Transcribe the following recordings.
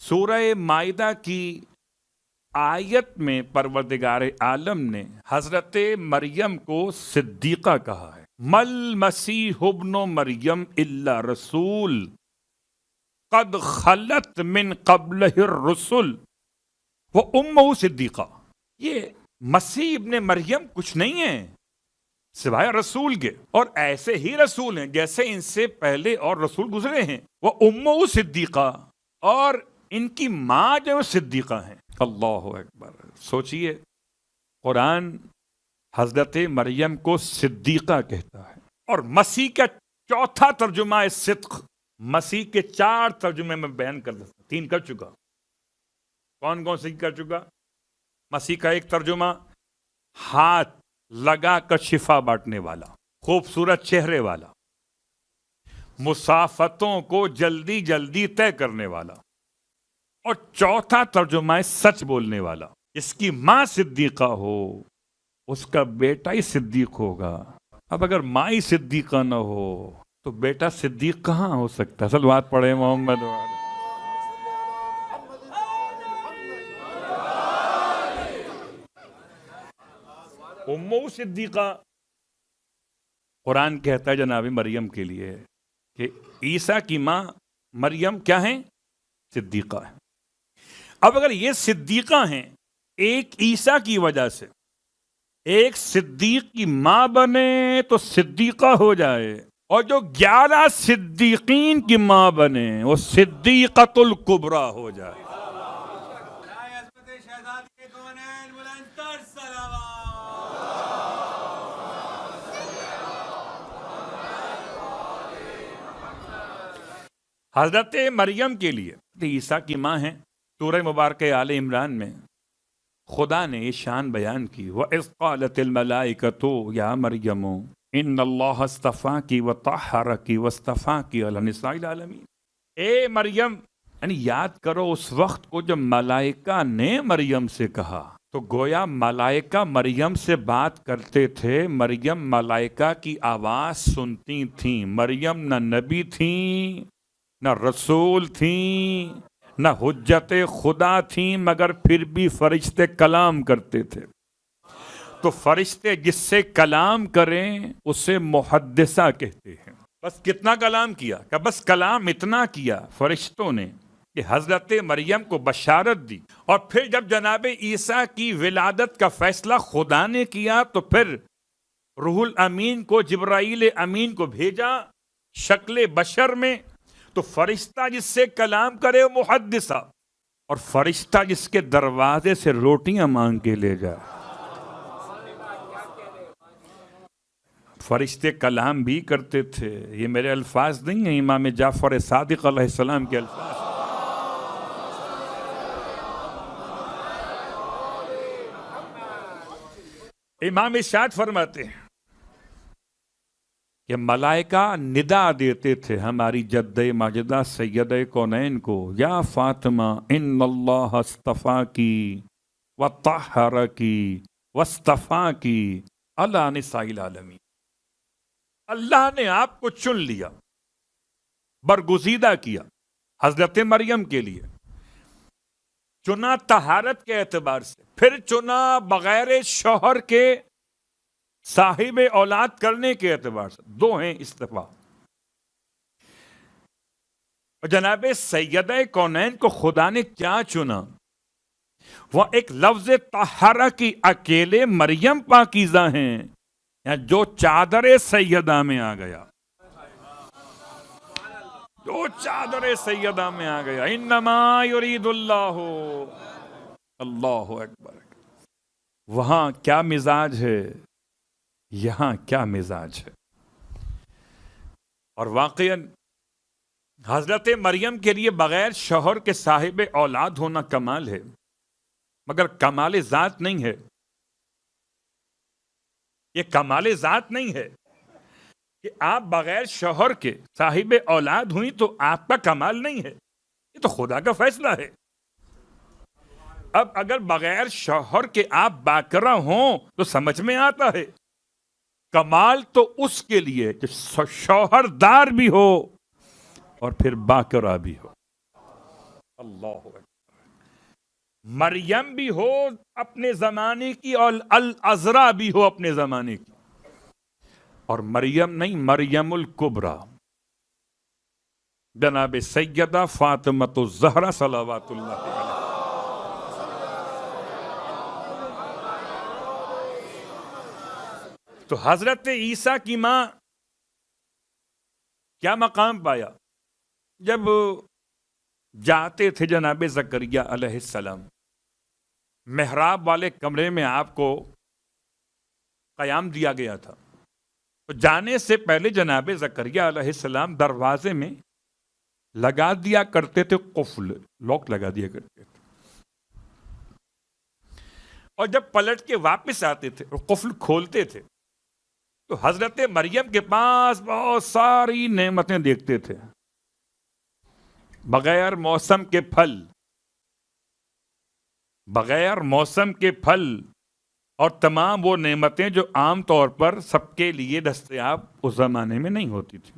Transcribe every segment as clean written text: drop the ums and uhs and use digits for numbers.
سورہ مائدہ کی آیت میں پروردگار عالم نے حضرت مریم کو صدیقہ کہا ہے. مل مسیح ابن مریم الا رسول قد خلت من قبلہ الرسل وامہ صدیقہ. یہ مسیح ابن مریم کچھ نہیں ہے سوائے رسول کے، اور ایسے ہی رسول ہیں جیسے ان سے پہلے اور رسول گزرے ہیں. وہ امہ صدیقہ، اور ان کی ماں جو صدیقہ ہیں. اللہ اکبر. سوچئے قرآن حضرت مریم کو صدیقہ کہتا ہے، اور مسیح کا چوتھا ترجمہ ہے صدق. مسیح کے 4 ترجمے میں بیان کر دیتا، 3 کر چکا. کون کون سے کر چکا؟ مسیح کا ایک ترجمہ ہاتھ لگا کر شفا بانٹنے والا، خوبصورت چہرے والا، مسافتوں کو جلدی جلدی طے کرنے والا، اور چوتھا ترجمہ ہے سچ بولنے والا. اس کی ماں صدیقہ ہو اس کا بیٹا ہی صدیق ہوگا. اب اگر ماں ہی صدیقہ نہ ہو تو بیٹا صدیق کہاں ہو سکتا ہے؟ صلوات پڑھے محمد والے. امہ صدیقہ. قرآن کہتا ہے جناب مریم کے لیے کہ عیسیٰ کی ماں مریم کیا ہیں؟ صدیقہ ہے. اب اگر یہ صدیقہ ہیں ایک عیسیٰ کی وجہ سے، ایک صدیق کی ماں بنے تو صدیقہ ہو جائے، اور جو 11 صدیقین کی ماں بنے وہ صدیقۃ الکبریٰ ہو جائے. حضرت مریم کے لیے عیسیٰ کی ماں ہیں. سورہ مبارکہ آل عمران میں خدا نے یہ شان بیان کی. وَإِذْ قَالَتِ الْمَلَائِكَةُ يَا مَرْيَمُ إِنَّ اللَّهَ اصْطَفَاكِ وَطَهَّرَكِ وَاصْطَفَاكِ عَلَى نِسَاءِ الْعَالَمِينَ. اے مریم، یعنی یاد کرو اس وقت کو جب ملائکہ نے مریم سے کہا، تو گویا ملائکہ مریم سے بات کرتے تھے. مریم ملائکہ کی آواز سنتی تھیں. مریم نہ نبی تھیں، نہ رسول تھیں، نہ حجت خدا تھیں، مگر پھر بھی فرشتے کلام کرتے تھے. تو فرشتے جس سے کلام کریں اسے محدثہ کہتے ہیں. بس کتنا کلام کیا؟ کہ بس کلام اتنا کیا فرشتوں نے کہ حضرت مریم کو بشارت دی، اور پھر جب جناب عیسیٰ کی ولادت کا فیصلہ خدا نے کیا تو پھر روح الامین کو، جبرائیل امین کو بھیجا شکل بشر میں. تو فرشتہ جس سے کلام کرے وہ محدثہ، اور فرشتہ جس کے دروازے سے روٹیاں مانگ کے لے جائے. فرشتے کلام بھی کرتے تھے. یہ میرے الفاظ نہیں ہیں، امام جعفر صادق علیہ السلام کے الفاظ. امام ارشاد فرماتے ہیں کہ ملائکہ ندا دیتے تھے ہماری جد ماجدہ سید کونین کو، یا فاطمہ ان اللہ اصطفاکی وطہرکی واصطفاکی علی نساء العالمین. اللہ نے آپ کو چن لیا، برگزیدہ کیا حضرت مریم کے لیے. چنا طہارت کے اعتبار سے، پھر چنا بغیر شوہر کے صاحب اولاد کرنے کے اعتبار سے. 2 ہیں استفاء. اور جناب سیدہ کونین کو خدا نے کیا چنا؟ وہ ایک لفظ طہارہ کی اکیلے مریم پاکیزہ ہیں، جو چادر سیدہ میں آ گیا، جو چادر سیدہ میں آ گیا. انما یرید اللہ. اللہ اکبر. وہاں کیا مزاج ہے، یہاں کیا مزاج ہے. اور واقعاً حضرت مریم کے لیے بغیر شوہر کے صاحب اولاد ہونا کمال ہے، مگر کمال ذات نہیں ہے. یہ کمال ذات نہیں ہے کہ آپ بغیر شوہر کے صاحب اولاد ہوئی تو آپ کا کمال نہیں ہے. یہ تو خدا کا فیصلہ ہے. اب اگر بغیر شوہر کے آپ باکرہ ہوں تو سمجھ میں آتا ہے. کمال تو اس کے لیے کہ شوہر دار بھی ہو اور پھر باکرہ بھی ہو. اللہ اکبر. مریم بھی ہو اپنے زمانے کی اور العذراء بھی ہو اپنے زمانے کی. اور مریم نہیں، مریم الکبریٰ جناب سیدہ فاطمۃ الزہرا صلوات اللہ علیہ. تو حضرت عیسیٰ کی ماں کیا مقام پایا جب جاتے تھے جناب زکریہ علیہ السلام محراب والے کمرے میں، آپ کو قیام دیا گیا تھا. تو جانے سے پہلے جناب زکریہ علیہ السلام دروازے میں لگا دیا کرتے تھے قفل، لاک لگا دیا کرتے تھے. اور جب پلٹ کے واپس آتے تھے اور قفل کھولتے تھے تو حضرت مریم کے پاس بہت ساری نعمتیں دیکھتے تھے. بغیر موسم کے پھل، بغیر موسم کے پھل اور تمام وہ نعمتیں جو عام طور پر سب کے لیے دستیاب اس زمانے میں نہیں ہوتی تھی.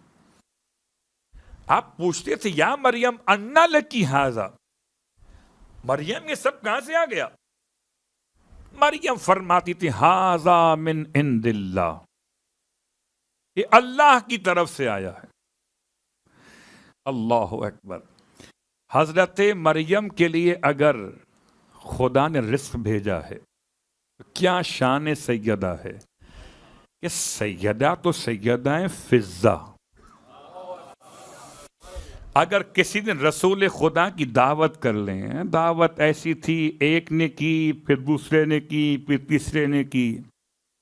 آپ پوچھتے تھے یا مریم انا لکی ھذا، مریم یہ سب کہاں سے آ گیا؟ مریم فرماتی تھی ھذا من عند اللہ، یہ اللہ کی طرف سے آیا ہے. اللہ اکبر. حضرت مریم کے لیے اگر خدا نے رزق بھیجا ہے تو کیا شان سیدہ ہے کہ سیدہ تو سیدہ فضہ. اگر کسی دن رسول خدا کی دعوت کر لیں، دعوت ایسی تھی ایک نے کی، پھر دوسرے نے کی، پھر تیسرے نے کی،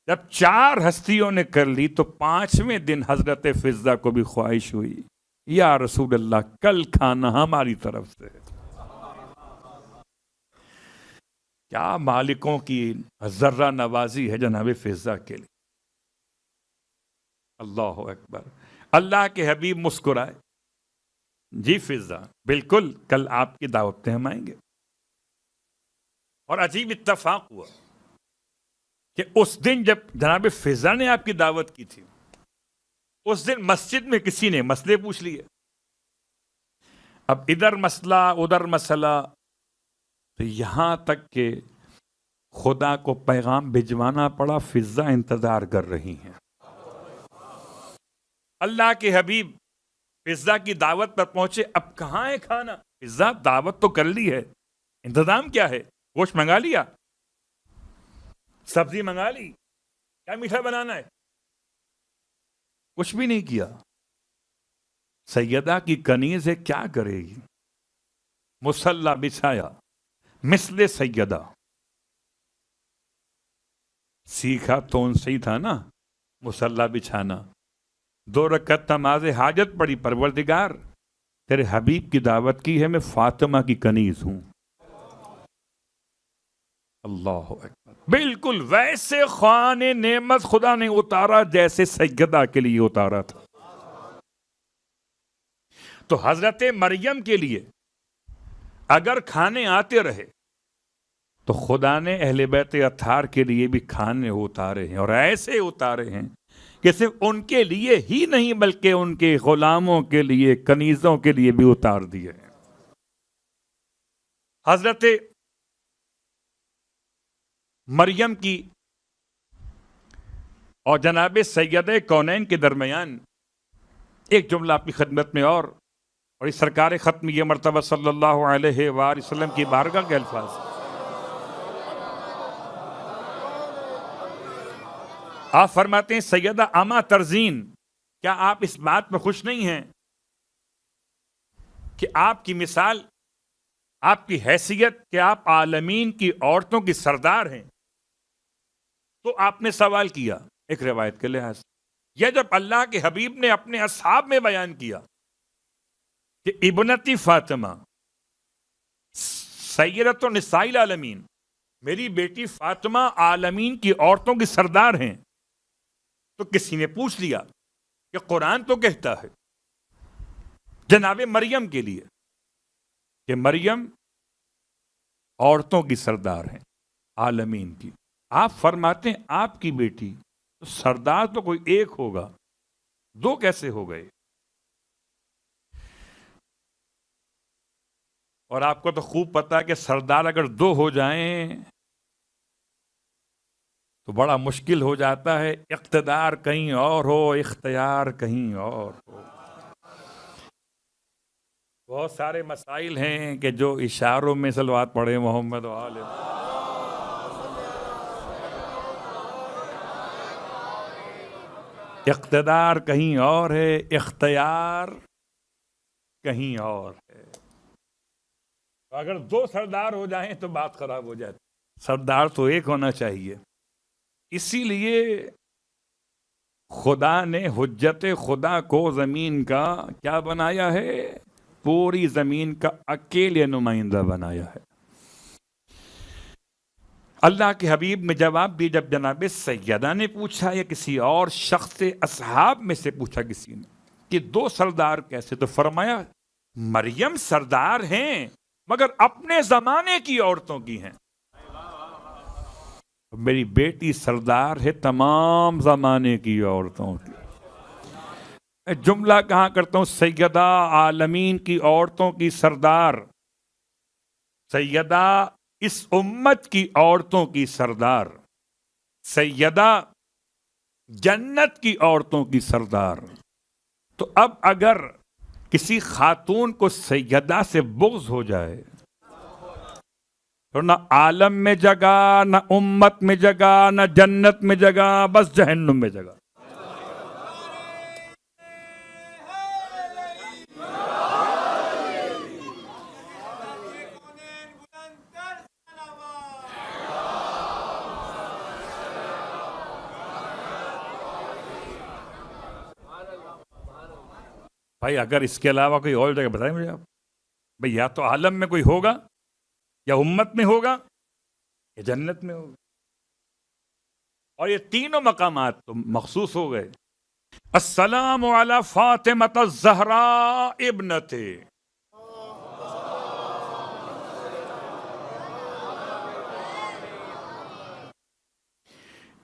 جب 4 ہستیوں نے کر لی تو 5ویں دن حضرت فضہ کو بھی خواہش ہوئی یا رسول اللہ کل کھانا ہماری طرف سے. کیا مالکوں کی ذرہ نوازی ہے جناب فضہ کے لیے. اللہ اکبر. اللہ کے حبیب مسکرائے، جی فضہ بالکل کل آپ کی دعوت پہ ہم آئیں گے. اور عجیب اتفاق ہوا کہ اس دن جب جناب فضہ نے آپ کی دعوت کی تھی، اس دن مسجد میں کسی نے مسئلے پوچھ لیے. اب ادھر مسئلہ ادھر مسئلہ، تو یہاں تک کہ خدا کو پیغام بھجوانا پڑا فضہ انتظار کر رہی ہیں. اللہ کے حبیب فضہ کی دعوت پر پہنچے، اب کہاں ہے کھانا؟ فضہ دعوت تو کر لی ہے، انتظام کیا ہے؟ گوشت منگا لیا، سبزی منگا لی، کیا میٹھا بنانا ہے؟ کچھ بھی نہیں کیا. سیدہ کی کنیز ہے، کیا کرے گی؟ مصلی بچھایا مثل سیدہ. سیکھا تو ان سے ہی تھا نا مصلی بچھانا. 2 رکعت نماز حاجت پڑھی، پروردگار تیرے حبیب کی دعوت کی ہے، میں فاطمہ کی کنیز ہوں. اللہ اکبر. بالکل ویسے خوان نعمت خدا نے اتارا جیسے سیدہ کے لیے اتارا تھا. تو حضرت مریم کے لیے اگر کھانے آتے رہے تو خدا نے اہل بیت اطہار کے لیے بھی کھانے اتارے ہیں، اور ایسے اتارے ہیں کہ صرف ان کے لیے ہی نہیں بلکہ ان کے غلاموں کے لیے، کنیزوں کے لیے بھی اتار دیے ہیں. حضرت مریم کی اور جناب سیدہ کونین کے درمیان ایک جملہ آپ کی خدمت میں اور اس سرکار ختم یہ مرتبہ صلی اللہ علیہ وآلہ وسلم کی بارگاہ کے الفاظ. آپ فرماتے ہیں سیدہ اما ترزین، کیا آپ اس بات میں خوش نہیں ہیں کہ آپ کی مثال، آپ کی حیثیت کہ آپ عالمین کی عورتوں کی سردار ہیں؟ تو آپ نے سوال کیا ایک روایت کے لحاظ سے. یہ جب اللہ کے حبیب نے اپنے اصحاب میں بیان کیا کہ ابنتی فاطمہ سیدۃ النساء العالمین، میری بیٹی فاطمہ عالمین کی عورتوں کی سردار ہیں، تو کسی نے پوچھ لیا کہ قرآن تو کہتا ہے جناب مریم کے لیے کہ مریم عورتوں کی سردار ہیں عالمین کی. آپ فرماتے ہیں آپ کی بیٹی، تو سردار تو کوئی ایک ہوگا، 2 کیسے ہو گئے؟ اور آپ کو تو خوب پتا ہے کہ سردار اگر دو ہو جائیں تو بڑا مشکل ہو جاتا ہے، اقتدار کہیں اور ہو، اختیار کہیں اور ہو۔ بہت سارے مسائل ہیں کہ جو اشاروں میں صلوات پڑھے محمد و آل اقتدار کہیں اور ہے، اختیار کہیں اور ہے۔ اگر دو سردار ہو جائیں تو بات خراب ہو جاتی، سردار تو ایک ہونا چاہیے۔ اسی لیے خدا نے حجت خدا کو زمین کا کیا بنایا ہے؟ پوری زمین کا اکیلے نمائندہ بنایا ہے۔ اللہ کے حبیب میں جواب بھی جب جناب سیدہ نے پوچھا یا کسی اور شخص سے اصحاب میں سے پوچھا کسی نے کہ دو سردار کیسے، تو فرمایا مریم سردار ہیں مگر اپنے زمانے کی عورتوں کی ہیں، میری بیٹی سردار ہے تمام زمانے کی عورتوں کی۔ میں جملہ کہاں کرتا ہوں، سیدہ عالمین کی عورتوں کی سردار، سیدہ اس امت کی عورتوں کی سردار، سیدہ جنت کی عورتوں کی سردار۔ تو اب اگر کسی خاتون کو سیدہ سے بغض ہو جائے تو نہ عالم میں جگہ، نہ امت میں جگہ، نہ جنت میں جگہ، بس جہنم میں جگہ۔ بھائی اگر اس کے علاوہ کوئی اور جگہ بتائیں مجھے آپ، بھائی یا تو عالم میں کوئی ہوگا، یا امت میں ہوگا، یا جنت میں ہوگا، اور یہ تینوں مقامات تو مخصوص ہو گئے۔ السلام علی فاطمۃ الزہراء ابنت،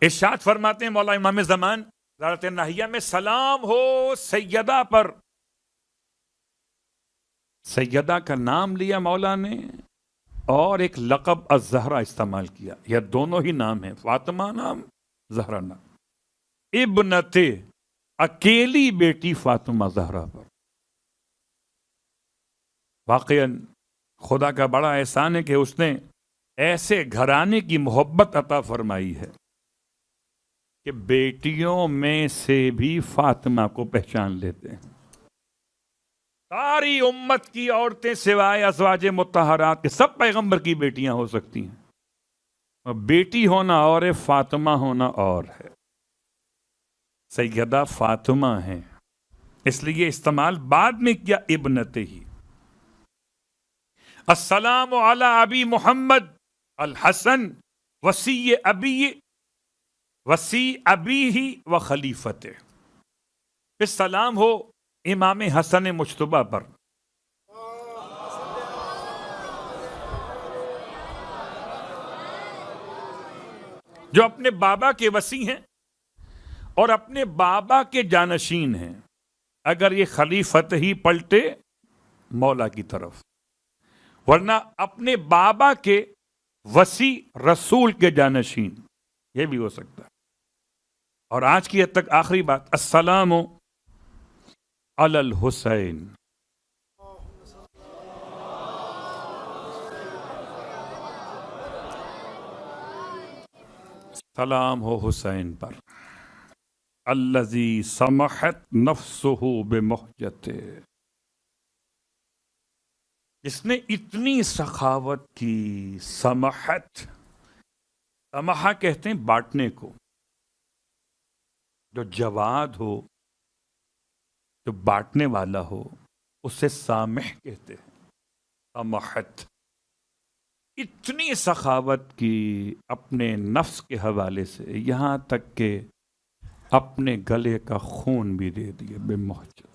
ارشاد فرماتے ہیں مولا امام زمان زیارت ناہیہ میں، سلام ہو سیدہ پر۔ سیدہ کا نام لیا مولا نے اور ایک لقب الزہرا استعمال کیا، یہ دونوں ہی نام ہیں، فاطمہ نام، زہرا نام۔ ابنت، اکیلی بیٹی فاطمہ زہرا پر۔ واقعاً خدا کا بڑا احسان ہے کہ اس نے ایسے گھرانے کی محبت عطا فرمائی ہے کہ بیٹیوں میں سے بھی فاطمہ کو پہچان لیتے ہیں۔ ساری امت کی عورتیں سوائے ازواج مطہرات کے سب پیغمبر کی بیٹیاں ہو سکتی ہیں، اور بیٹی ہونا اور ہے، فاطمہ ہونا اور ہے۔ سیدہ فاطمہ ہیں، اس لیے استعمال بعد میں کیا ابنت ہی۔ السلام علی ابی محمد الحسن وصی ابیہ و خلیفتہ، پھر سلام ہو امام حسن مجتبیٰ پر۔ جو اپنے بابا کے وصی ہیں اور اپنے بابا کے جانشین ہیں، اگر یہ خلیفت ہی پلٹے مولا کی طرف، ورنہ اپنے بابا کے وصی رسول کے جانشین، یہ بھی ہو سکتا ہے۔ اور آج کی حد تک آخری بات، السلام علی الحسین، سلام ہو حسین پر، الذی سمحت نفسہ بمہجتہ، جس نے اتنی سخاوت کی۔ سمحت، سمحہ کہتے ہیں بانٹنے کو، جو جواد ہو، جو بانٹنے والا ہو، اسے سامح کہتے ہیں۔ سمحت، اتنی سخاوت کی اپنے نفس کے حوالے سے، یہاں تک کہ اپنے گلے کا خون بھی دے دیے بے محجت۔